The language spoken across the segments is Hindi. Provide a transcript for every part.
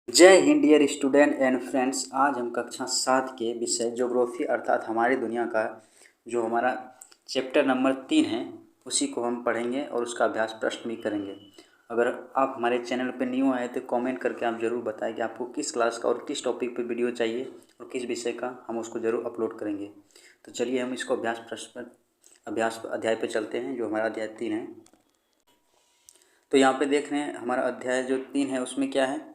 जय हिंद डियर स्टूडेंट एंड फ्रेंड्स। आज हम कक्षा 7 के विषय ज्योग्राफी अर्थात हमारी दुनिया का जो हमारा चैप्टर नंबर 3 है उसी को हम पढ़ेंगे और उसका अभ्यास प्रश्न भी करेंगे। अगर आप हमारे चैनल पर न्यू आए तो कमेंट करके आप ज़रूर बताएं कि आपको किस क्लास का और किस टॉपिक पर वीडियो चाहिए और किस विषय का, हम उसको ज़रूर अपलोड करेंगे। तो चलिए हम इसको अभ्यास अध्याय पर चलते हैं जो हमारा अध्याय 3 है। तो यहाँ पे देख रहे हैं हमारा अध्याय जो 3 है उसमें क्या है,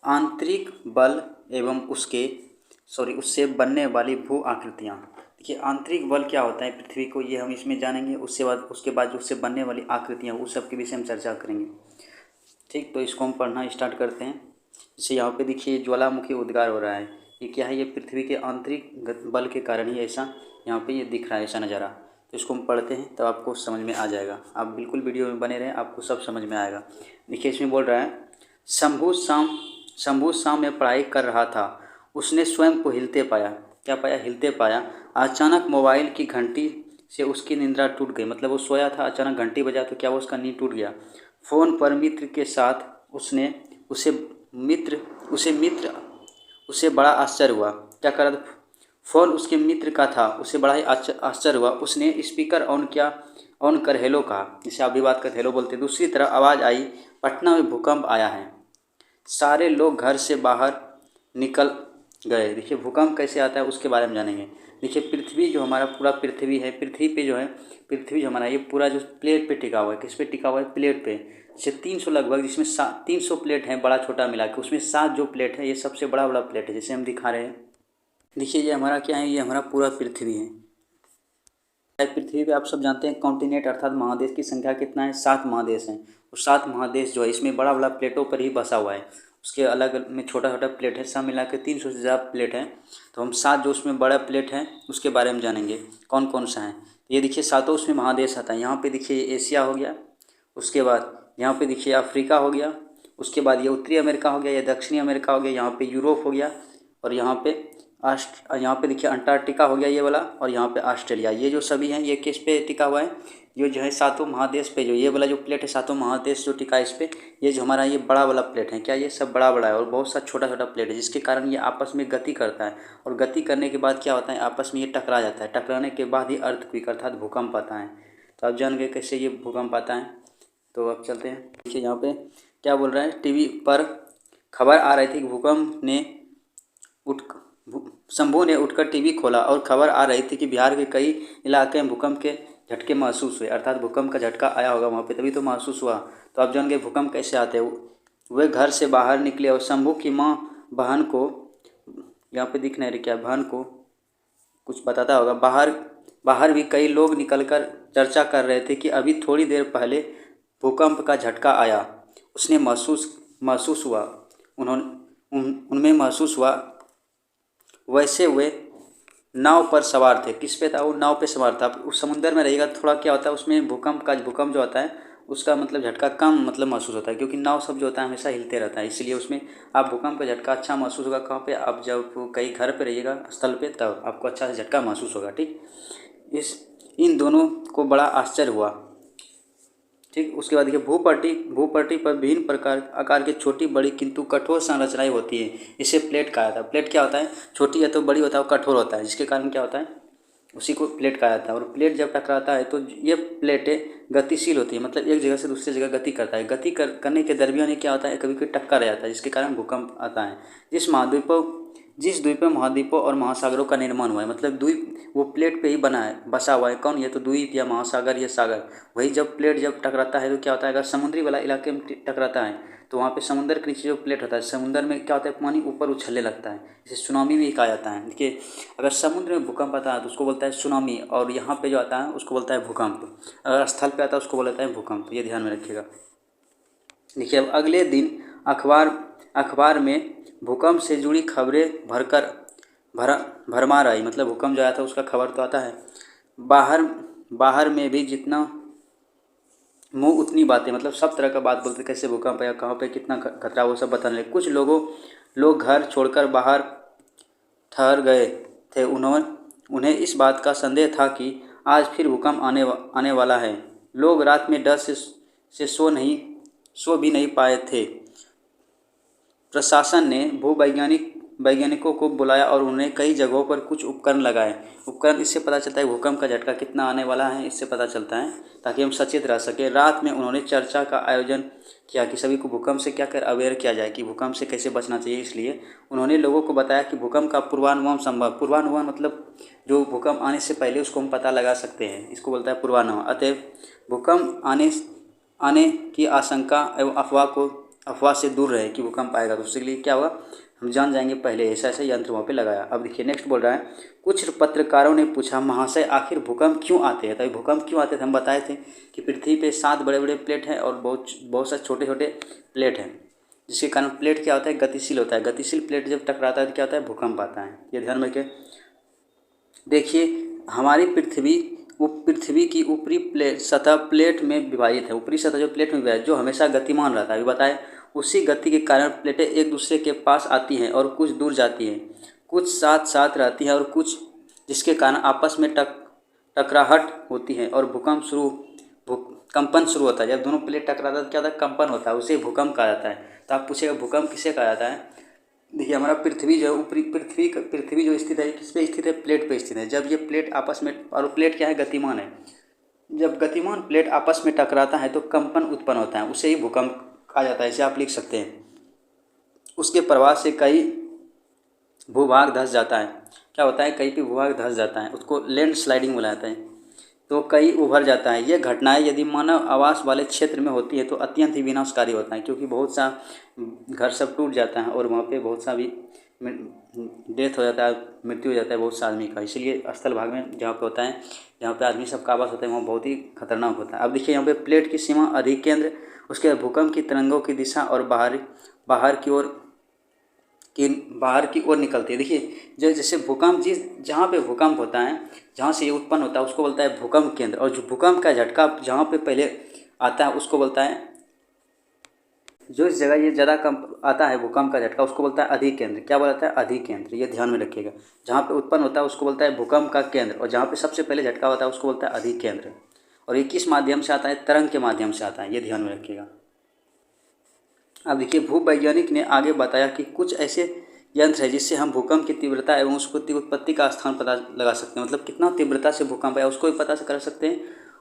आंतरिक बल एवं उससे बनने वाली भू आकृतियाँ। देखिए आंतरिक बल क्या होता है पृथ्वी को, ये हम इसमें जानेंगे। उसके बाद उससे बनने वाली आकृतियाँ उस सब के विषय में चर्चा करेंगे। ठीक, तो इसको हम पढ़ना स्टार्ट करते हैं। जैसे यहाँ पे देखिए ज्वालामुखी उद्गार हो रहा है, ये क्या है, ये पृथ्वी के आंतरिक बल के कारण ही ऐसा यहाँ पे ये दिख रहा है ऐसा नज़ारा। तो इसको हम पढ़ते हैं तब आपको समझ में आ जाएगा। आप बिल्कुल वीडियो में बने रहें, आपको सब समझ में आएगा। देखिए इसमें बोल रहा है, शंभू शाम में पढ़ाई कर रहा था। उसने स्वयं को हिलते पाया। क्या पाया? हिलते पाया। अचानक मोबाइल की घंटी से उसकी निंद्रा टूट गई। मतलब वो सोया था, अचानक घंटी बजा तो क्या वो उसका नींद टूट गया। फ़ोन पर मित्र के साथ उसने उसे बड़ा आश्चर्य हुआ। क्या कर रहा था? फ़ोन उसके मित्र का था, उसे बड़ा ही आश्चर्य हुआ। उसने स्पीकर ऑन कर हेलो कहा, जिसे आप भी बात कर हेलो बोलते हैं। दूसरी तरफ आवाज़ आई, पटना में भूकंप आया है। सारे लोग घर से बाहर निकल गए। देखिए भूकंप कैसे आता है उसके बारे में जानेंगे। देखिए पृथ्वी जो हमारा पूरा पृथ्वी है, पृथ्वी पे जो है, पृथ्वी जो हमारा ये पूरा जो प्लेट पे टिका हुआ है, किस पे टिका हुआ है? प्लेट पे। जैसे 300 लगभग, जिसमें 300 प्लेट हैं बड़ा छोटा मिला के, उसमें 7 जो प्लेट है ये सबसे बड़ा प्लेट है, जैसे हम दिखा रहे हैं। देखिए ये हमारा क्या है, ये हमारा पूरा पृथ्वी है। पृथ्वी पे आप सब जानते हैं कॉन्टिनेंट अर्थात महादेश की संख्या कितना है? 7 महादेश हैं। और 7 महादेश जो है इसमें बड़ा प्लेटों पर ही बसा हुआ है। उसके अलग में छोटा प्लेट है, सब मिला के 300 से ज़्यादा प्लेट है। तो हम 7 जो उसमें बड़ा प्लेट है उसके बारे में जानेंगे कौन कौन सा है। ये देखिए सातों उसमें महादेश आता है। यहाँ पे देखिए एशिया हो गया, उसके बाद यहाँ पे देखिए अफ्रीका हो गया, उसके बाद ये उत्तरी अमेरिका हो गया, या दक्षिणी अमेरिका हो गया, यहाँ पे यूरोप हो गया, और यहाँ पे देखिए अंटार्कटिका हो गया ये वाला, और यहाँ पे ऑस्ट्रेलिया। ये जो सभी हैं ये किस पे टिका हुआ है? ये जो है सातों महादेश पे, जो ये वाला जो प्लेट है सातों महादेश जो टिका है इस पे, ये जो हमारा ये बड़ा वाला प्लेट है, क्या ये सब बड़ा है, और बहुत सा छोटा प्लेट है, जिसके कारण ये आपस में गति करता है। और गति करने के बाद क्या होता है, आपस में ये टकरा जाता है। टकराने के बाद ही अर्थक्वेक अर्थात भूकंप आता है। तो आप जान गए कैसे ये भूकंप आता है। तो अब चलते हैं। देखिए यहाँ पे क्या बोल रहा है, टीवी पर खबर आ रही थी कि शंभू ने उठकर टीवी खोला और खबर आ रही थी कि बिहार के कई इलाके में भूकंप के झटके महसूस हुए। अर्थात भूकंप का झटका आया होगा वहाँ पे, तभी तो महसूस हुआ। तो आप जान गए भूकंप कैसे आते हैं। वे घर से बाहर निकले और शंभू की माँ बहन को, यहाँ पे दिख नहीं रही क्या, बहन को कुछ बताता होगा। बाहर भी कई लोग निकलकर चर्चा कर रहे थे कि अभी थोड़ी देर पहले भूकंप का झटका आया। उसने महसूस हुआ उनमें महसूस हुआ। वैसे वे नाव पर सवार थे। किस पे था? वो नाव पे सवार था। उस समुंदर में रहेगा थोड़ा क्या होता है उसमें भूकंप जो होता है उसका मतलब झटका कम मतलब महसूस होता है, क्योंकि नाव सब जो होता है हमेशा हिलते रहता है, इसलिए उसमें आप भूकंप का झटका अच्छा महसूस होगा। कहाँ पे? आप जब कहीं घर पे रहिएगा स्थल पे, तब आपको अच्छा से झटका महसूस होगा। ठीक, इन दोनों को बड़ा आश्चर्य हुआ। ठीक, उसके बाद देखिए भूपट्टी पर विभिन्न प्रकार आकार की छोटी बड़ी किंतु कठोर संरचनाएं होती है। इसे प्लेट कहा जाता है। प्लेट क्या होता है? छोटी है तो बड़ी होता है और कठोर होता है, जिसके कारण क्या होता है उसी को प्लेट कहा जाता है। और प्लेट जब टकराता है तो ये प्लेटें गतिशील होती है, मतलब एक जगह से दूसरी जगह गति करता है। करने के दरमियान क्या होता है, कभी कभी टक्कर रह जाता है, जिसके कारण भूकंप आता है। जिस द्वीप में महाद्वीपों और महासागरों का निर्माण हुआ है, मतलब द्वीप वो प्लेट पे ही बसा हुआ है। कौन? ये तो द्वीप या महासागर या सागर। वही जब प्लेट जब टकराता है तो क्या होता है, अगर समुद्री वाला इलाके में टकराता है तो वहाँ पे समुद्र के नीचे जो प्लेट होता है, समुद्र में क्या होता है, पानी ऊपर उछलने लगता है, इसे सुनामी भी कहा जाता है। देखिए अगर समुद्र में भूकंप आता है तो उसको बोलता है सुनामी, और यहाँ पे जो आता है उसको बोलता है भूकंप। अगर स्थल पे आता है उसको बोला जाता है भूकंप। ये ध्यान में रखिएगा। देखिए अब अगले दिन अखबार में भूकंप से जुड़ी खबरें भरमार आई। मतलब भूकंप जो आया था उसका खबर तो आता है। बाहर में भी जितना मुँह उतनी बातें, मतलब सब तरह का बात बोलते, कैसे भूकंप आया, कहाँ पे कितना खतरा, वो सब बताने लगे। कुछ लोग घर छोड़कर बाहर ठहर गए थे। उन्हें इस बात का संदेह था कि आज फिर भूकंप आने वाला है। लोग रात में डर से सो भी नहीं पाए थे। प्रशासन ने वैज्ञानिकों को बुलाया और उन्होंने कई जगहों पर कुछ उपकरण लगाए। उपकरण इससे पता चलता है भूकंप का झटका कितना आने वाला है, इससे पता चलता है, ताकि हम सचेत रह सकें। रात में उन्होंने चर्चा का आयोजन किया कि सभी को भूकंप से क्या कर अवेयर किया जाए कि भूकंप से कैसे बचना चाहिए। इसलिए उन्होंने लोगों को बताया कि भूकंप का पूर्वानुमान मतलब जो भूकंप आने से पहले उसको हम पता लगा सकते हैं, इसको बोलता है पूर्वानुमान। अतएव भूकंप आने की आशंका एवं अफवाह से दूर रहे कि भूकंप आएगा, तो उसके लिए क्या हुआ, हम जान जाएंगे पहले, ऐसा ऐसा यंत्र वहाँ पे लगाया। अब देखिए नेक्स्ट बोल रहा है, कुछ पत्रकारों ने पूछा, महाशय आखिर भूकंप क्यों आते हैं। तभी भूकंप क्यों आते थे, हम बताए थे कि पृथ्वी पे 7 बड़े बड़े प्लेट हैं और बहुत सारे छोटे छोटे प्लेट हैं, जिसके कारण प्लेट क्या होता है, गतिशील होता है। गतिशील प्लेट जब टकराता है तो क्या होता है, भूकंप आता है। ये ध्यान में रखें। देखिए हमारी पृथ्वी की ऊपरी सतह प्लेट में विभाजित है। ऊपरी सतह जो प्लेट में विभाजित, जो हमेशा गतिमान रहता है, अभी बताए, उसी गति के कारण प्लेटें एक दूसरे के पास आती हैं और कुछ दूर जाती हैं, कुछ साथ साथ रहती हैं और कुछ, जिसके कारण आपस में टकराहट होती है और कंपन शुरू होता है। जब दोनों प्लेट टकराता है तो क्या होता है, कंपन होता है, उसे भूकंप कहा जाता है। तो आप पूछेगा भूकंप किसे कहा जाता है। देखिए हमारा पृथ्वी जो है ऊपरी पृथ्वी जो स्थित है, किस पे स्थित है, प्लेट पे स्थित है। जब ये प्लेट आपस में, और प्लेट क्या है, गतिमान है, जब गतिमान प्लेट आपस में टकराता है तो कंपन उत्पन्न होता है, उसे ही भूकंप कहा जाता है। इसे आप लिख सकते हैं। उसके प्रभाव से कई भूभाग धंस जाता है। क्या होता है, कहीं पे भूभाग धंस जाता है, उसको लैंड स्लाइडिंग बोला जाता है। तो कई उभर जाता है। ये घटनाएं यदि मानव आवास वाले क्षेत्र में होती है तो अत्यंत ही विनाशकारी होता है, क्योंकि बहुत सा घर सब टूट जाता है और वहाँ पे बहुत सा भी डेथ हो जाता है, मृत्यु हो जाता है बहुत सा आदमी का। इसलिए स्थल भाग में जहाँ पे होता है, जहाँ पे आदमी सबका आवास होता है, वहाँ बहुत ही खतरनाक होता है। अब देखिए यहाँ पे प्लेट की सीमा, अधिकेंद्र, उसके बाद भूकंप की तरंगों की दिशा और बाहर की ओर निकलती है। देखिए जैसे भूकंप जहाँ पे भूकंप होता है, जहाँ से ये उत्पन्न होता है, उसको बोलता है भूकंप केंद्र। और जो भूकंप का झटका जहाँ पे पहले आता है उसको बोलता है, जो इस जगह ये ज़्यादा कम आता है भूकंप का झटका, उसको बोलता है अधिकेंद्र। क्या बोलता है, अधिकेंद्र। ये ध्यान में रखिएगा। जहाँ पे उत्पन्न होता है उसको बोलता है भूकंप का केंद्र, और जहाँ पे सबसे पहले झटका होता है उसको बोलता है अधिकेंद्र। और ये किस माध्यम से आता है, तरंग के माध्यम से आता है। ये ध्यान में रखिएगा। अब देखिए भूवैज्ञानिक ने आगे बताया कि कुछ ऐसे यंत्र है जिससे हम भूकंप की तीव्रता एवं उसकी उत्पत्ति का स्थान पता लगा सकते हैं। मतलब कितना तीव्रता से भूकंप आया उसको भी पता कर सकते हैं,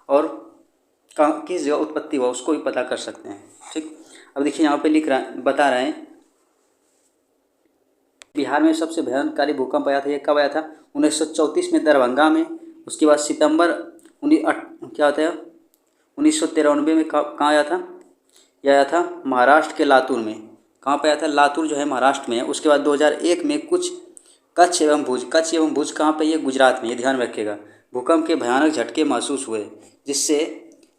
और कहाँ किस जगह उत्पत्ति हुआ उसको भी पता कर सकते हैं। ठीक। अब देखिए यहाँ पे बता रहे हैं, बिहार में सबसे भयानकारी भूकंप आया था। ये कब आया था, 1934 में दरभंगा में। उसके बाद सितंबर क्या होता है 1993 में कहाँ आया था, यह आया था महाराष्ट्र के लातूर में। कहाँ पे आया था, लातूर जो है महाराष्ट्र में है। उसके बाद 2001 में कुछ कच्छ एवं भुज कहाँ पे, ये गुजरात में। ये ध्यान रखिएगा। भूकंप के भयानक झटके महसूस हुए, जिससे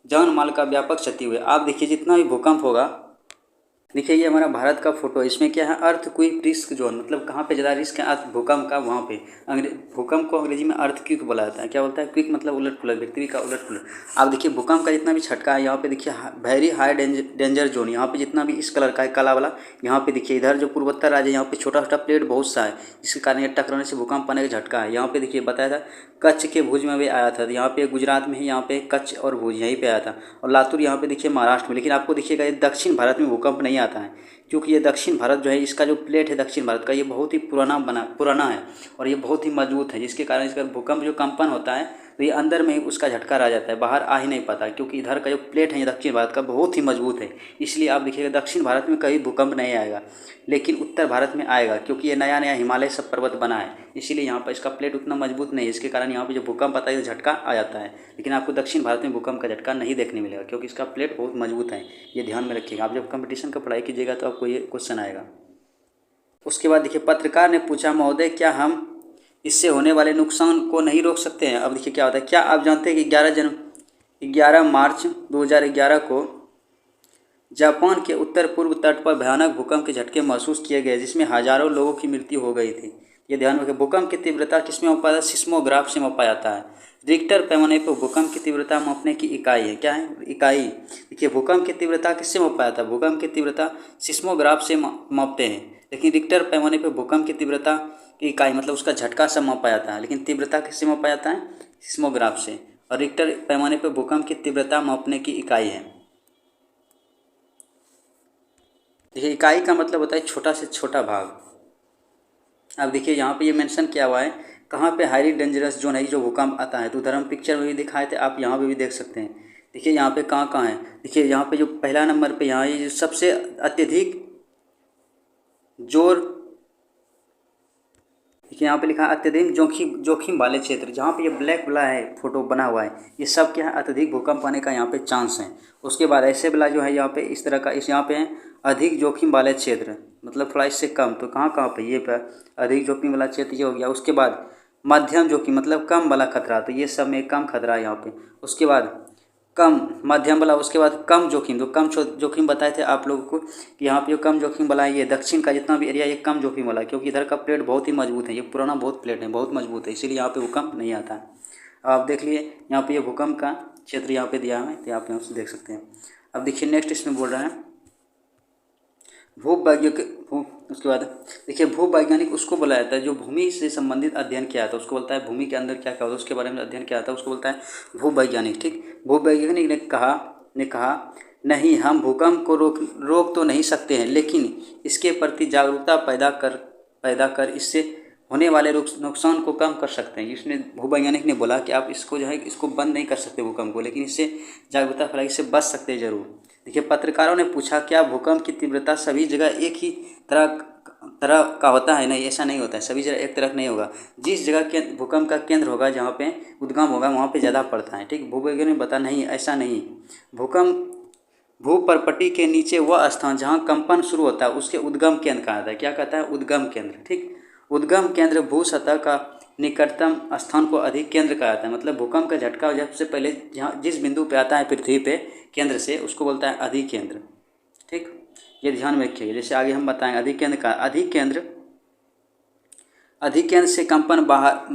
जान माल का व्यापक क्षति हुई। आप देखिए जितना भी भूकंप होगा, देखिए ये हमारा भारत का फोटो है। इसमें क्या है, अर्थक्वेक रिस्क जोन, मतलब कहाँ पे ज़्यादा रिस्क है अर्थ भूकंप का, वहाँ पे। भूकंप को अंग्रेजी में अर्थक्वेक बोला जाता है। क्या बोलता है, क्विक मतलब उलट पुलट, पृथ्वी का उलट पुलट। आप देखिए भूकंप का जितना भी झटका है, यहाँ पे देखिए वेरी हाई डेंजर जोन, यहाँ पे जितना भी इस कलर का है काला वाला, यहाँ पे देखिए इधर जो पूर्वोत्तर राज्य है, यहाँ पे छोटा छोटा प्लेट बहुत सा है, जिसके कारण ये टकराने से भूकंप आने का झटका है। यहाँ पे देखिए बताया था कच्छ के भुज में भी आया था। यहाँ पे गुजरात में ही, यहाँ पे कच्छ और भुज यहीं पे आया था। और लातूर यहाँ पे देखिए महाराष्ट्र में। लेकिन आपको देखिएगा ये दक्षिण भारत में भूकंप नहीं आता है, क्योंकि ये दक्षिण भारत जो है, इसका जो प्लेट है दक्षिण भारत का, ये बहुत ही पुराना है और ये बहुत ही मजबूत है, जिसके कारण इसका भूकंप जो कंपन होता है तो ये अंदर में ही उसका झटका रह जाता है, बाहर आ ही नहीं पाता, क्योंकि इधर का जो प्लेट है ये दक्षिण भारत का बहुत ही मजबूत है। इसलिए आप देखिएगा दक्षिण भारत में कभी भूकंप नहीं आएगा, लेकिन उत्तर भारत में आएगा, क्योंकि ये नया नया हिमालय सब पर्वत बना है, इसीलिए यहाँ पर इसका प्लेट उतना मजबूत नहीं है। इसके कारण यहाँ पर जो भूकंप आता है झटका आ जाता है। लेकिन आपको दक्षिण भारत में भूकंप का झटका नहीं देखने मिलेगा, क्योंकि इसका प्लेट बहुत मजबूत है। ये ध्यान में रखिएगा। आप जब कंपटीशन का पढ़ाई कीजिएगा तो आपको ये क्वेश्चन आएगा। उसके बाद देखिए पत्रकार ने पूछा, महोदय क्या हम इससे होने वाले नुकसान को नहीं रोक सकते हैं। अब देखिए क्या होता है, क्या आप जानते हैं कि 11 मार्च 2011 को जापान के उत्तर पूर्व तट पर भयानक भूकंप के झटके महसूस किए गए, जिसमें हजारों लोगों की मृत्यु हो गई थी। ये ध्यान रखें। भूकंप की तीव्रता किसमें मापा जाता है, सिस्मोग्राफ से मापा जाता है। रिक्टर पैमाने पर भूकंप की तीव्रता मापने की इकाई है। क्या है, इकाई। देखिए भूकंप की तीव्रता किससे मापा जाता है, भूकंप की तीव्रता सिस्मोग्राफ से मापते हैं। लेकिन रिक्टर पैमाने पर भूकंप की तीव्रता की इकाई मतलब उसका झटका से मापा जाता है, लेकिन तीव्रता किससे मापा जाता है, सिस्मोग्राफ से। और रिक्टर पैमाने पर भूकंप की तीव्रता मापने की इकाई है। देखिए इकाई का मतलब होता है छोटा से छोटा भाग। अब देखिए यहाँ पे ये मेंशन किया हुआ है कहाँ पे हाईली डेंजरस जोन है जो भूकंप आता है, तो उधर हम पिक्चर में भी दिखाए थे, आप यहाँ पे भी देख सकते हैं। देखिए यहाँ पे कहाँ कहाँ है, देखिए यहाँ पे जो पहला नंबर पे यहाँ ये जो सबसे अत्यधिक जोर, देखिए यहाँ पे लिखा है अत्यधिक जोखिम जोखिम वाले क्षेत्र, जहाँ पे ये ब्लैक वाला है फोटो बना हुआ है, ये सब क्या है अत्यधिक भूकंप आने का यहाँ पे चांस है। उसके बाद ऐसे वाला जो है यहाँ पे इस तरह का इस यहाँ पे है अधिक जोखिम वाले क्षेत्र, मतलब थोड़ा इससे कम, तो कहाँ कहाँ पे ये पर अधिक जोखिम वाला क्षेत्र ये हो गया। उसके बाद मध्यम जोखिम मतलब कम वाला खतरा, तो ये सब में कम खतरा है यहाँ पे। उसके बाद कम मध्यम वाला, उसके बाद कम जोखिम, तो कम जोखिम बताए थे आप लोगों को कि यहाँ पे जो कम जोखिम वाला है ये दक्षिण का जितना भी एरिया ये कम जोखिम वाला है, क्योंकि इधर का प्लेट बहुत ही मजबूत है, ये पुराना बहुत प्लेट है बहुत मजबूत है, इसीलिए यहाँ पे भूकंप नहीं आता है। अब आप देख लिए यहाँ पे ये भूकंप का क्षेत्र यहाँ पे दिया है, तो आप यहाँ से देख सकते हैं। अब देखिए नेक्स्ट इसमें बोल रहा है उसके बाद देखिए भूवैज्ञानिक उसको बोला जाता है जो भूमि से संबंधित अध्ययन किया था, उसको बोलता है भूमि के अंदर क्या क्या होता है उसके बारे में अध्ययन किया था, उसको बोलता है भूवैज्ञानिक। ठीक, भूवैज्ञानिक ने कहा नहीं, हम भूकंप को रोक तो नहीं सकते हैं, लेकिन इसके प्रति जागरूकता पैदा कर इससे होने वाले नुकसान को कम कर सकते हैं। इसमें भूवैज्ञानिक ने बोला कि आप इसको जो है इसको बंद नहीं कर सकते भूकंप को, लेकिन इससे जागरूकता फैलाई, इससे बच सकते हैं जरूर। देखिए पत्रकारों ने पूछा क्या भूकंप की तीव्रता सभी जगह एक ही तरह का होता है? नहीं, ऐसा नहीं होता है, सभी जगह एक तरह नहीं होगा। जिस जगह के भूकंप का केंद्र होगा, जहाँ पे उद्गम होगा, वहाँ पे ज़्यादा पड़ता है। ठीक, भूवैज्ञानिक ने बता नहीं, ऐसा नहीं। भूकंप भूपर्पटी के नीचे वह स्थान जहाँ कंपन शुरू होता है उसके उद्गम केंद्र कहा जाता है। क्या कहता है? उद्गम केंद्र। ठीक, उद्गम केंद्र भू सतह का निकटतम स्थान को अधिक केंद्र कहा जाता है। मतलब भूकंप का झटका सबसे पहले जहाँ जिस बिंदु पे आता है पृथ्वी पे केंद्र से, उसको बोलता है अधिक केंद्र। ठीक, ये ध्यान में रखिएगा। जैसे आगे हम बताएंगे अधिक केंद्र से कंपन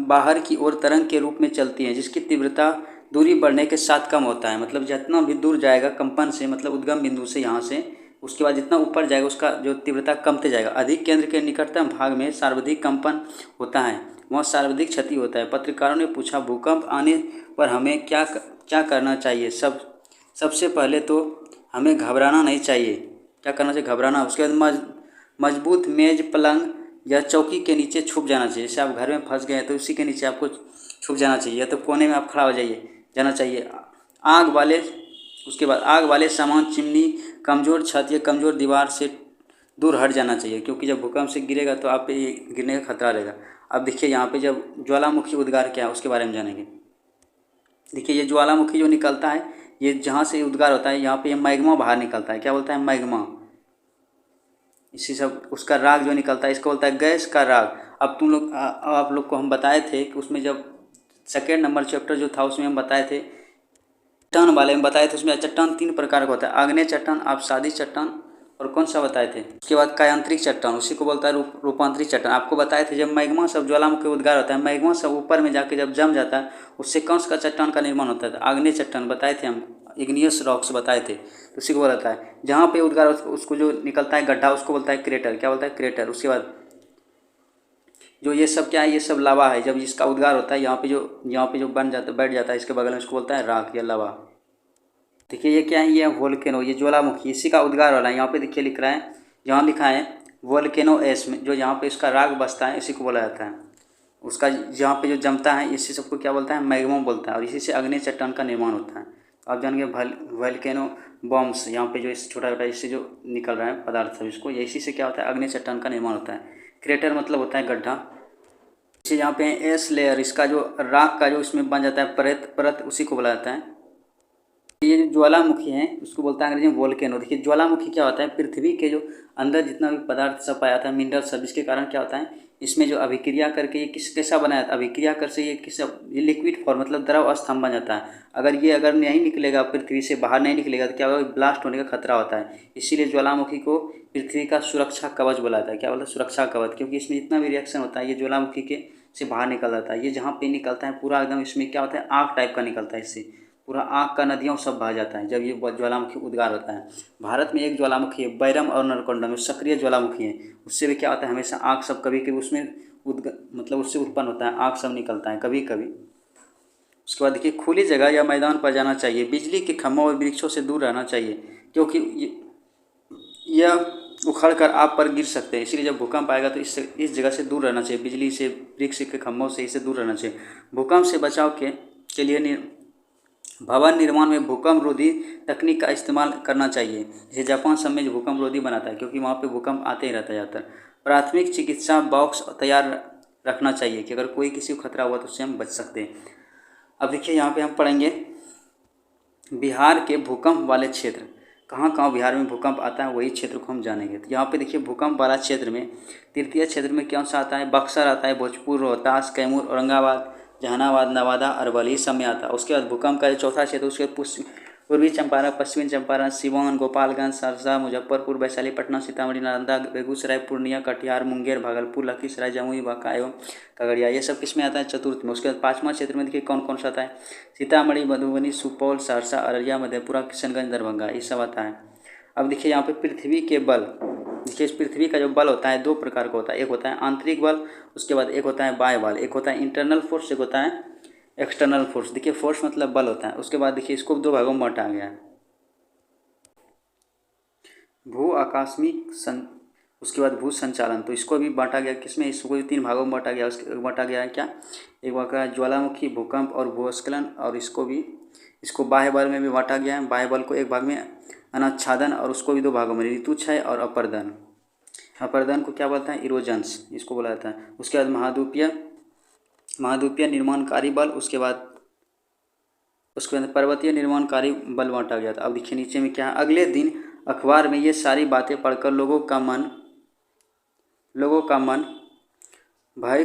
बाहर की ओर तरंग के रूप में चलती है, जिसकी तीव्रता दूरी बढ़ने के साथ कम होता है। मतलब जितना भी दूर जाएगा कंपन से, मतलब उद्गम बिंदु से यहाँ से, उसके बाद जितना ऊपर जाएगा उसका जो तीव्रता कमते जाएगा। अधिक केंद्र के निकटतम भाग में सर्वाधिक कंपन होता है, वहाँ सर्वाधिक क्षति होता है। पत्रकारों ने पूछा भूकंप आने पर हमें क्या करना चाहिए? सबसे पहले तो हमें घबराना नहीं चाहिए। क्या करना चाहिए? घबराना। उसके बाद मजबूत मेज पलंग या चौकी के नीचे छुप जाना चाहिए। जैसे आप घर में फंस गए हैं तो उसी के नीचे आपको छुप जाना चाहिए, या तो कोने में आप खड़ा हो जाना चाहिए। उसके बाद आग वाले सामान, चिमनी, कमज़ोर छत या कमज़ोर दीवार से दूर हट जाना चाहिए, क्योंकि जब भूकंप से गिरेगा तो आप पे गिरने का खतरा रहेगा। अब देखिए यहाँ पे जब ज्वालामुखी उद्गार क्या है उसके बारे में जानेंगे। देखिए ये ज्वालामुखी जो निकलता है, ये जहाँ से उद्गार होता है यहाँ पे ये मैग्मा बाहर निकलता है। क्या बोलता है? मैग्मा। इसी सब उसका राग जो निकलता है इसको बोलता है गैस का राग। अब आप लोग को हम बताए थे कि उसमें जब सेकेंड नंबर चैप्टर जो था उसमें हम बताए थे चट्टान वाले में बताए थे। उसमें चट्टान 3 प्रकार का होता है, आग्नेय चट्टान, आपसादी चट्टान, और कौन सा बताए थे? उसके बाद कायांतरिक चट्टान, उसी को बोलता है रूपांतरिक चट्टान। आपको बताए थे जब मैग्मा सब ज्वालामुखी उद्गार होता है, मैग्मा सब ऊपर में जाके जब जम जाता है उससे कौन सा चट्टान का निर्माण होता है? आग्नेय चट्टान बताए थे हम, इग्नियस रॉक्स बताए थे। तो उसी को बोलता है जहाँ पे उद्गार उसको जो निकलता है गड्ढा उसको बोलता है क्रेटर। क्या बोलता है? क्रेटर। उसके बाद जो ये सब क्या है? ये सब लावा है। जब इसका उद्गार होता है यहाँ पे जो बैठ जाता है इसके बगल में, उसको बोलता है राख या लावा। देखिए ये क्या है? ये वोल्केनो, ये ज्वालामुखी, इसी का उद्गार वाला है। यहाँ पे देखिए लिख रहा है, जहाँ लिखा है वोल्केनो एस में जो यहाँ पे इसका राग बसता है इसी को बोला जाता है। उसका जहाँ पे जो जमता है इसी सबको क्या बोलता है? मैग्मा बोलता है, और इसी से अग्नि चट्टान का निर्माण होता है। तो आप जानेंगे वोल्केनो बॉम्ब्स, यहाँ पे जो इस छोटा छोटा इससे जो निकल रहा है पदार्थ सब, इसको इसी से क्या होता है? अग्नि चट्टान का निर्माण होता है। क्रेटर मतलब होता है गड्ढा। इसे यहाँ पे एस लेयर, इसका जो राख का जो इसमें बन जाता है परत उसी को बोला जाता है। ये जो ज्वालामुखी है उसको बोलता है अंग्रेजी में वोल्केनो। देखिए ज्वालामुखी क्या होता है? पृथ्वी के जो अंदर जितना भी पदार्थ सब पाया था, मिनरल सब, इसके कारण क्या होता है इसमें जो अभिक्रिया करके ये कैसा बनाया था? अभिक्रिया कर से ये लिक्विड फॉर्म मतलब द्रव स्तंभ बन जाता है। अगर नहीं निकलेगा, पृथ्वी से बाहर नहीं निकलेगा तो क्या होगा? ब्लास्ट होने का खतरा होता है। इसीलिए ज्वालामुखी को पृथ्वी का सुरक्षा कवच बोला जाता है। क्या बोलता है? सुरक्षा कवच, क्योंकि इसमें जितना भी रिएक्शन होता है ये ज्वालामुखी के से बाहर निकल जाता है। ये जहाँ पे निकलता है पूरा एकदम इसमें क्या होता है? आग टाइप का निकलता है, इससे पूरा आग का नदियाँ सब बह जाता है जब ये ज्वालामुखी उद्गार होता है। भारत में एक ज्वालामुखी है बैरम और नरकोंडा में, सक्रिय ज्वालामुखी है। उससे भी क्या होता है? हमेशा आग सब कभी कभी उसमें मतलब उससे उत्पन्न होता है, आग सब निकलता है कभी कभी। उसके बाद देखिए खुली जगह या मैदान पर जाना चाहिए, बिजली के खंभों और वृक्षों से दूर रहना चाहिए, क्योंकि यह उखड़ कर आप पर गिर सकते हैं। इसलिए जब भूकंप आएगा तो इस जगह से दूर रहना चाहिए, बिजली से, वृक्ष के खंभों से, इससे दूर रहना चाहिए। भूकंप से बचाव के लिए भवन निर्माण में भूकंप रोधी तकनीक का इस्तेमाल करना चाहिए। जैसे जापान सब में भूकंप रोधी बनाता है, क्योंकि वहाँ पे भूकंप आते ही रहता है ज़्यादातर। प्राथमिक चिकित्सा बॉक्स तैयार रखना चाहिए कि अगर कोई किसी को खतरा हुआ तो उससे हम बच सकते हैं। अब देखिए यहाँ पे हम पढ़ेंगे बिहार के भूकंप वाले क्षेत्र, कहाँ कहाँ बिहार में भूकंप आता है वही क्षेत्र को हम जानेंगे। तो यहाँ पे देखिए भूकंप वाला क्षेत्र में तृतीय क्षेत्र में कौन सा आता है, बक्सर आता है, भोजपुर, रोहतास, कैमूर, औरंगाबाद, जहानाबाद, नवादा, अरवली सब में आता है। उसके बाद भूकंप का जो चौथा क्षेत्र उसके पूर्वी चंपारण, पश्चिमी चंपारण, सिवान, गोपालगंज, सहरसा, मुजफ्फरपुर, वैशाली, पटना, सीतामढ़ी, नालंदा, बेगूसराय, पूर्णिया, कटिहार, मुंगेर, भागलपुर, लखीसराय, जमुई, बांका एवं खगड़िया, ये सब किस में आता है, चतुर्थ में। उसके बाद पाँचवां क्षेत्र में देखिए कौन कौन सा आता है, सीतामढ़ी, मधुबनी, सुपौल, सहरसा, अररिया, मधेपुरा, किशनगंज, दरभंगा, ये सब आता है। अब देखिए यहाँ पे पृथ्वी के बल, देखिए इस पृथ्वी का जो बल होता है दो प्रकार का होता है, एक होता है आंतरिक बल, उसके बाद एक होता है बाह्य बल, एक होता है इंटरनल फोर्स, एक होता है एक्सटर्नल फोर्स। देखिए फोर्स मतलब बल होता है। उसके बाद देखिए इसको दो भागों में बांटा गया है, भू आकस्मिक उसके बाद भू संचालन, तो इसको भी बांटा गया किसमें, इसको भी तीन भागों में बांटा गया। उसके बांटा गया है क्या, एक बार का ज्वालामुखी, भूकंप और भूस्खलन, और इसको बाह्य बल में भी बांटा गया है। बाह्य बल को एक भाग में अनाच्छादन, और उसको भी दो भागों में, ऋतुक्षय और अपर्दन। अपर्दन को क्या बोलता है, इरोजन्स इसको बोला जाता है। उसके बाद महाद्वीपीय निर्माणकारी बल, उसके बाद पर्वतीय निर्माणकारी बल बांटा गया था। अब देखिए नीचे में क्या है, अगले दिन अखबार में ये सारी बातें पढ़कर लोगों का मन भय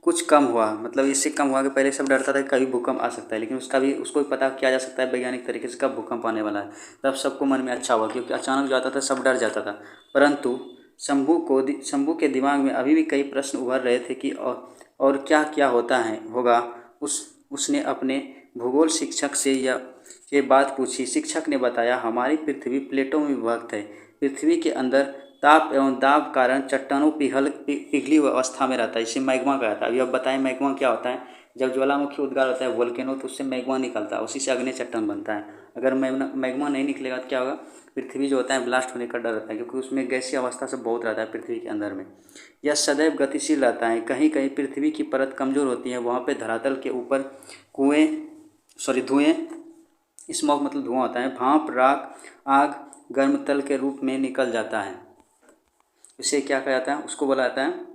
कुछ कम हुआ। मतलब इससे कम हुआ कि पहले सब डरता था कि कभी भूकंप आ सकता है, लेकिन उसको भी पता किया जा सकता है वैज्ञानिक तरीके से कब भूकंप आने वाला है। तब सबको मन में अच्छा हुआ, क्योंकि अचानक जो आता था सब डर जाता था। परंतु शंभू के दिमाग में अभी भी कई प्रश्न उभर रहे थे कि और क्या क्या होगा। उसने अपने भूगोल शिक्षक से ये बात पूछी। शिक्षक ने बताया, हमारी पृथ्वी प्लेटों में विभक्त है। पृथ्वी के अंदर ताप एवं दाब कारण चट्टानों पिघली हुई अवस्था में रहता है, इसे मैग्मा कहता है। अभी अब बताएं मैग्मा क्या होता है। जब ज्वालामुखी उद्गार होता है वोल्केनो, तो उससे मैग्मा निकलता है, उसी से अग्नि चट्टान बनता है। अगर मैग्मा नहीं निकलेगा तो क्या होगा, पृथ्वी जो होता है ब्लास्ट होने का डर रहता है, क्योंकि उसमें गैसीय अवस्था से बहुत रहता है पृथ्वी के अंदर में। यह सदैव गतिशील रहता है। कहीं कहीं पृथ्वी की परत कमज़ोर होती है, वहाँ पे धरातल के ऊपर धुएँ, स्मॉग मतलब धुआं होता है, भाप, राख, आग गर्म तल के रूप में निकल जाता है। इसे क्या कहा जाता है, उसको बोला जाता है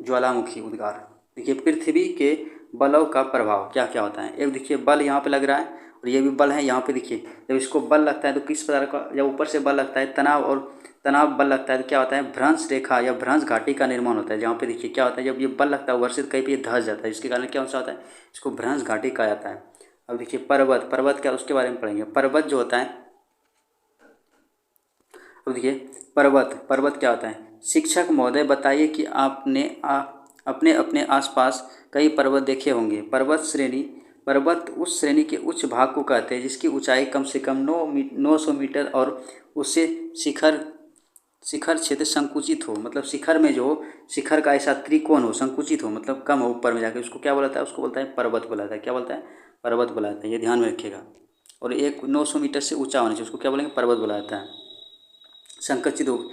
ज्वालामुखी उद्गार। देखिए पृथ्वी के बलों का प्रभाव क्या क्या होता है। एक देखिए बल यहाँ पे लग रहा है, और ये भी बल है यहाँ पे। देखिए जब इसको बल लगता है तो किस प्रकार का, जब ऊपर से बल लगता है तनाव बल लगता है तो क्या होता है, भ्रंश रेखा या भ्रंश घाटी का निर्माण होता है। जहाँ पे देखिए क्या होता है, जब ये बल लगता है वर्षित कहीं पे ये धंस जाता है, इसके कारण क्या होता है, इसको भ्रंश घाटी कहा जाता है। अब देखिए पर्वत क्या, उसके बारे में पढ़ेंगे। पर्वत जो होता है, अब देखिए पर्वत क्या होता है। शिक्षक महोदय बताइए कि आपने अपने अपने आसपास कई पर्वत देखे होंगे। पर्वत उस श्रेणी के उच्च भाग को कहते हैं जिसकी ऊंचाई कम से कम 900 मीटर और उससे शिखर क्षेत्र संकुचित हो। मतलब शिखर का ऐसा त्रिकोण हो, संकुचित हो, मतलब कम हो ऊपर में जाके, उसको क्या बोलता है, उसको बोलता है पर्वत बोला जाता है। क्या बोलता है, पर्वत बोला जाता है, ये ध्यान में रखिएगा। और एक 900 मीटर से ऊंचा होना चाहिए, उसको क्या बोलेंगे, पर्वत बोला जाता है। संकुचित हो,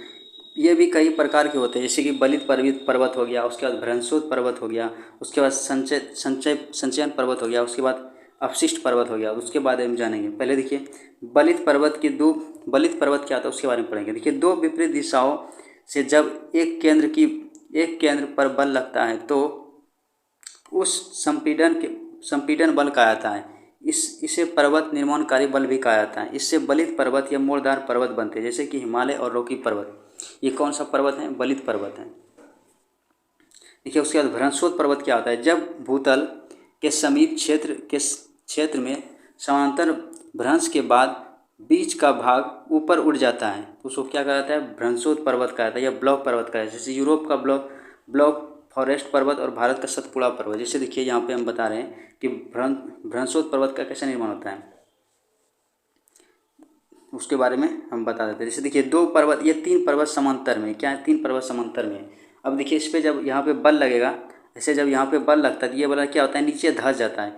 ये भी कई प्रकार के होते हैं, जैसे कि बलित पर्वत हो गया, उसके बाद भ्रंशोत पर्वत हो गया, उसके बाद संचयन पर्वत हो गया, उसके बाद अपशिष्ट पर्वत हो गया। उसके बाद हम जानेंगे। पहले देखिए बलित पर्वत क्या आता है उसके बारे में पढ़ेंगे। देखिए दो विपरीत दिशाओं से जब एक केंद्र पर बल लगता है तो उस संपीड़न बल कहा जाता है। इसे पर्वत निर्माणकारी बल भी कहा जाता है। इससे बलित पर्वत या मोड़दार पर्वत बनते हैं, जैसे कि हिमालय और रॉकी पर्वत। ये कौन सा पर्वत है, बलित पर्वत है। देखिए उसके बाद भ्रंशोत पर्वत क्या होता है, जब भूतल के समीप क्षेत्र में समांतर भ्रंश के बाद बीच का भाग ऊपर उठ जाता है तो उसको क्या कहा जाता है, भ्रंशोत पर्वत कहा जाता है या ब्लॉक पर्वत कहा जाता है। जैसे यूरोप का ब्लॉक फॉरेस्ट पर्वत और भारत का सतपुड़ा पर्वत। जैसे देखिए यहाँ पे हम बता रहे हैं कि भ्रंशोत पर्वत का कैसे निर्माण होता है, उसके बारे में हम बता देते हैं। जैसे देखिए ये तीन पर्वत समांतर में, क्या है, तीन पर्वत समांतर में। अब देखिए इस पर जब यहाँ पे बल लगेगा, ऐसे जब यहाँ पे बल लगता है तो ये वाला क्या होता है, नीचे धंस जाता है,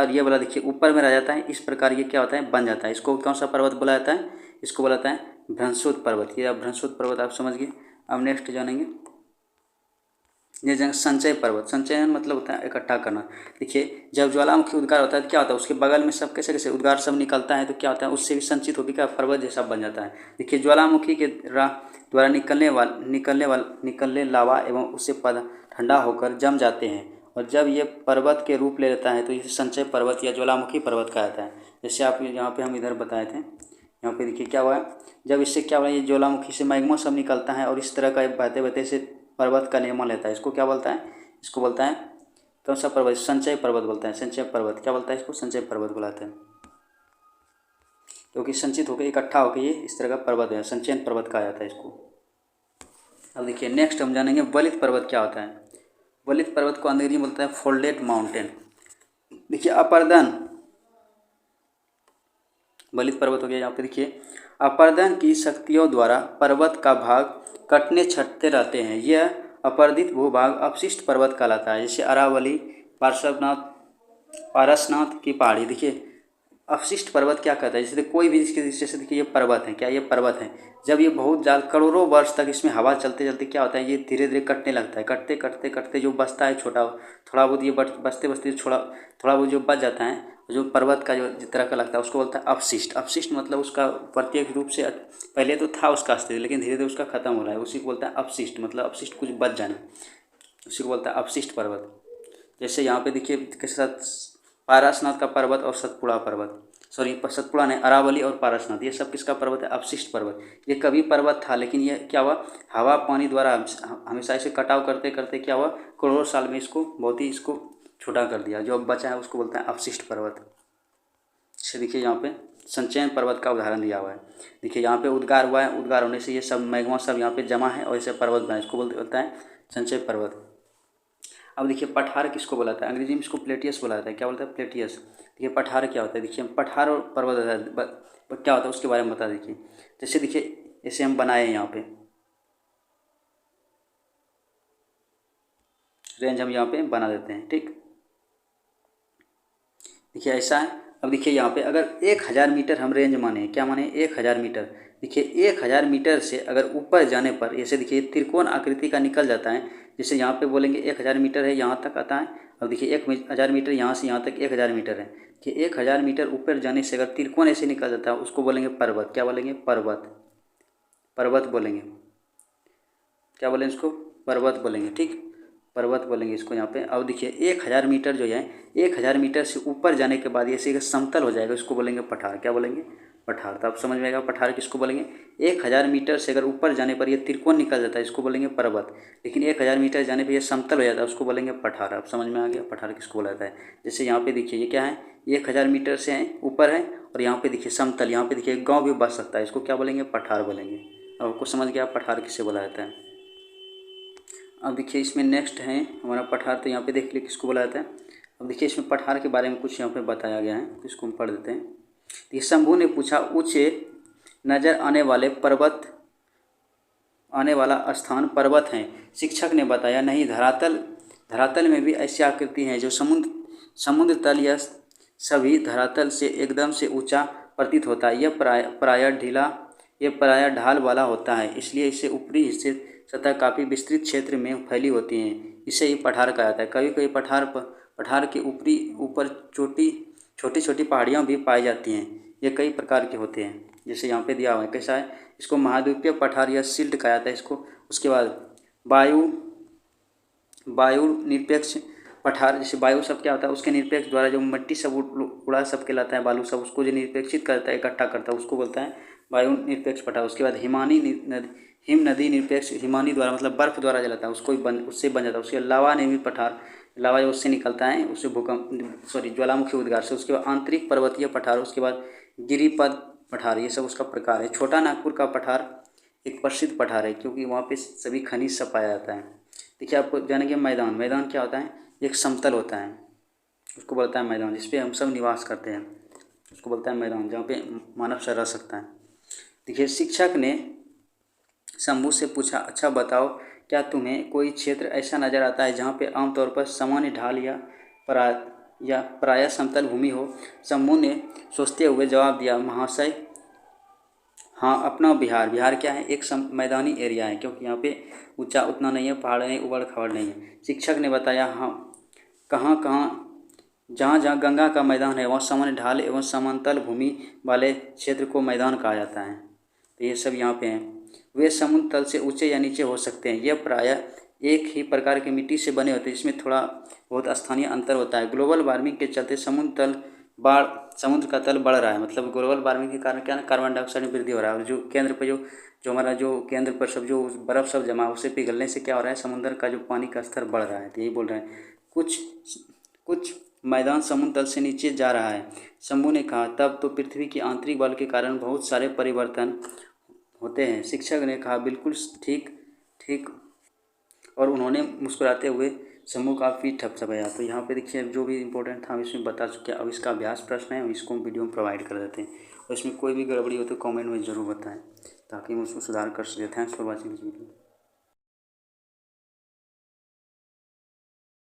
और ये वाला देखिए ऊपर में रह जाता है। इस प्रकार ये क्या होता है, बन जाता है। इसको कौन सा पर्वत बोला जाता है, इसको बोला जाता है भ्रंशोत पर्वत। ये आप भ्रंशोत पर्वत आप समझ गए। अब नेक्स्ट जानेंगे ये संचय पर्वत। संचयन मतलब होता है इकट्ठा करना। देखिए जब ज्वालामुखी उद्गार होता है तो क्या होता है, उसके बगल में सब कैसे कैसे उद्गार सब निकलता है, तो क्या होता है उससे भी संचित होकर क्या पर्वत जैसा बन जाता है। देखिए ज्वालामुखी के द्वारा निकलने लावा एवं उससे ठंडा होकर जम जाते हैं, और जब ये पर्वत के रूप ले लेता है तो इसे संचय पर्वत या ज्वालामुखी पर्वत कहा जाता है। जैसे आप यहाँ पे हम इधर बताए थे, यहाँ पे देखिए क्या हुआ है, जब इससे क्या हुआ ये ज्वालामुखी से मैग्मा सब निकलता है और इस तरह का बहते बहते से पर्वत का निर्माण लेता है। इसको क्या बोलता है, इसको बोलता है कौन सा पर्वत, संचय पर्वत बोलता है। संचय पर्वत क्या बोलता है, इसको संचय पर्वत बुलाते हैं, क्योंकि संचित होकर इकट्ठा होकर ये इस तरह का पर्वत है, संचयन पर्वत कहा जाता है इसको। अब देखिए नेक्स्ट हम जानेंगे वलित पर्वत क्या होता है। वलित पर्वत को अंग्रेजी में बोलता है फोल्डेड माउंटेन। देखिए अपर्दन वलित पर्वत हो गया। यहाँ पे देखिए अपर्दन की शक्तियों द्वारा पर्वत का भाग कटने छटते रहते हैं। यह अपर्दित भूभाग अपशिष्ट पर्वत कहलाता है। जैसे अरावली, पारसनाथ की पहाड़ी। देखिए अपशिष्ट पर्वत क्या कहता है, जैसे कोई भी इसके दृष्टि से देखिए ये पर्वत है, क्या ये पर्वत है, जब ये बहुत ज़्यादा करोड़ों वर्ष तक इसमें हवा चलते चलते क्या होता है ये धीरे धीरे कटने लगता है। कटते कटते कटते जो बचता है छोटा थोड़ा बहुत ये बचते बचते थोड़ा बहुत जो बच जाता है, जो पर्वत का जो जिस तरह का लगता है उसको बोलता है अपशिष्ट। अपशिष्ट मतलब उसका प्रत्येक रूप से पहले तो था उसका अस्तित्व, लेकिन धीरे धीरे उसका खत्म हो रहा है, उसी को बोलता है अपशिष्ट। मतलब अपशिष्ट कुछ बच जाना, उसी को बोलता है अपशिष्ट पर्वत। जैसे यहाँ पे देखिए पारसनाथ का पर्वत और सतपुड़ा पर्वत, सतपुड़ा ने अरावली और पारसनाथ, ये सब किसका पर्वत है, अपशिष्ट पर्वत। ये कभी पर्वत था, लेकिन ये क्या हुआ हवा पानी द्वारा हमेशा इसे कटाव करते करते क्या हुआ करोड़ों साल में इसको बहुत ही इसको छोटा कर दिया। जो अब बचा है उसको बोलते हैं अपशिष्ट पर्वत। जैसे देखिए यहाँ पे संचयन पर्वत का उदाहरण दिया हुआ है। देखिए यहाँ पे उद्गार हुआ है, उद्गार होने से ये सब मैग्मा सब यहाँ पे जमा है और इसे पर्वत बना, इसको बोलता है संचय पर्वत। अब देखिए पठार किसको बोलाता है, अंग्रेजी में इसको प्लेटियस बोला जाता है। क्या बोलता है, प्लेटियस। देखिए पठार क्या होता है, देखिए पठार और पर्वत क्या होता है उसके बारे में बता। देखिए जैसे देखिए इसे हम बनाए हैं, यहाँ पे रेंज हम यहाँ पे बना देते हैं, ठीक। देखिए ऐसा है। अब देखिए यहाँ पे अगर 1000 मीटर हम रेंज माने, क्या माने 1000 मीटर। देखिए 1000 मीटर से अगर ऊपर जाने पर जैसे देखिए त्रिकोण आकृति का निकल जाता है। जैसे यहाँ पे बोलेंगे 1000 मीटर है, यहाँ तक आता है। अब देखिए 1000 मीटर यहाँ से यहाँ तक 1000 मीटर है कि 1000 मीटर ऊपर जाने से अगर त्रिकोण ऐसे निकल जाता है उसको बोलेंगे पर्वत। क्या बोलेंगे, पर्वत। पर्वत बोलेंगे, क्या बोलेंगे इसको, पर्वत बोलेंगे, ठीक, पर्वत बोलेंगे इसको यहाँ पे। अब देखिए 1000 मीटर जो है 1000 मीटर से ऊपर जाने के बाद ये समतल हो जाएगा, इसको बोलेंगे पठार। क्या बोलेंगे, पठार। तो आप समझ में आएगा पठार किसको बोलेंगे। 1000 मीटर से अगर ऊपर जाने पर ये त्रिकोण निकल जाता है इसको बोलेंगे पर्वत, लेकिन 1000 मीटर जाने पर ये समतल हो जाता है उसको बोलेंगे पठार। आप समझ में आ गया पठार किसको बोला जाता है। जैसे यहाँ पे देखिए ये क्या है 1000 मीटर से ऊपर है और यहाँ पे देखिए समतल, यहाँ पे देखिए गाँव भी बच सकता है, इसको क्या बोलेंगे, पठार बोलेंगे। आपको समझ गया पठार किसे बोला जाता है। अब देखिए इसमें नेक्स्ट है हमारा पठार, तो यहाँ पे देख लीजिए किसको बोला जाता है। अब देखिए इसमें पठार के बारे में कुछ यहाँ पे बताया गया है, तो इसको हम पढ़ देते हैं। देखिए शंभू ने पूछा ऊंचे नजर आने वाला स्थान पर्वत हैं। शिक्षक ने बताया नहीं, धरातल में भी ऐसी आकृति हैं जो समुद्र तल या सभी धरातल से एकदम से ऊंचा प्रतीत होता है। यह प्रायः ढाल वाला होता है, इसलिए इसे ऊपरी हिस्से सतह काफ़ी विस्तृत क्षेत्र में फैली होती हैं। इसे ही पठार कहा जाता है। कभी कभी पठार के ऊपर छोटी छोटी पहाड़ियाँ भी पाई जाती हैं। ये कई प्रकार के होते हैं, जैसे यहाँ पे दिया हुआ है कैसा है। इसको महाद्वीपीय पठार या सिल्ट कहा जाता है इसको। उसके बाद वायु निरपेक्ष पठार, जैसे वायु सब क्या होता है उसके निरपेक्ष द्वारा जो मिट्टी सब उड़ा सब के लाता है, बालू सब, उसको जो निरपेक्षित करता है इकट्ठा करता है उसको बोलता है वायु निरपेक्ष पठार। उसके बाद हिम नदी निरपेक्ष, हिमानी द्वारा मतलब बर्फ द्वारा जलाता है उसको उससे बन जाता है। उसके लावा निर्मित पठार, लावा जो उससे निकलता है उससे ज्वालामुखी उद्गार से। उसके बाद आंतरिक पर्वतीय पठार, उसके बाद गिरिपद पठार, ये सब उसका प्रकार है। छोटा नागपुर का पठार एक प्रसिद्ध पठार है क्योंकि वहाँ पे सभी खनिज सब पाया जाता है। देखिए आपको जानेंगे मैदान क्या होता है, एक समतल होता है उसको बोलता है मैदान, जिसपे हम सब निवास करते हैं उसको बोलता है मैदान, जहाँ पे मानव सर रह सकता है। देखिए शिक्षक ने शंभू से पूछा अच्छा बताओ क्या तुम्हें कोई क्षेत्र ऐसा नज़र आता है जहाँ पे आमतौर पर सामान्य ढाल या प्रायः समतल भूमि हो। शंभू ने सोचते हुए जवाब दिया महाशय हाँ, अपना बिहार, बिहार क्या है, एक मैदानी एरिया है, क्योंकि यहाँ पे ऊंचा उतना नहीं है, पहाड़ नहीं, उबड़ खाबड़ नहीं है। शिक्षक ने बताया, हाँ, कहाँ कहाँ जहाँ जहाँ गंगा का मैदान है वहाँ सामान्य ढाल एवं समतल भूमि वाले क्षेत्र को मैदान कहा जाता है। तो ये सब यहाँ पे हैं। वे समुद्र तल से ऊंचे या नीचे हो सकते हैं। यह प्रायः एक ही प्रकार की मिट्टी से बने होते हैं, इसमें थोड़ा बहुत स्थानीय अंतर होता है। ग्लोबल वार्मिंग के चलते समुद्र का तल बढ़ रहा है। मतलब ग्लोबल वार्मिंग के कारण क्या है, कार्बन डाइऑक्साइड में वृद्धि हो रहा है। और जो केंद्र पर जो हमारा जो केंद्र पर सब जो बर्फ़ सब जमा है, उसे पिघलने से क्या हो रहा है, समुद्र का जो पानी का स्तर बढ़ रहा है। तो यही बोल रहे हैं। कुछ कुछ मैदान समुद्र तल से नीचे जा रहा है। शंभू ने कहा, तब तो पृथ्वी की आंतरिक बल के कारण बहुत सारे परिवर्तन होते हैं। शिक्षक ने कहा, बिल्कुल ठीक ठीक। और उन्होंने मुस्कुराते हुए शंभू का पीठ थपथपाया। तो यहाँ पे देखिए जो भी इंपॉर्टेंट था हम इसमें बता चुके हैं। अब इसका अभ्यास प्रश्न है, इसको हम वीडियो में प्रोवाइड कर देते हैं, और इसमें कोई भी गड़बड़ी हो तो कमेंट में ज़रूर बताएं, ताकि हम उसको सुधार कर सकें। Thanks for watching this video.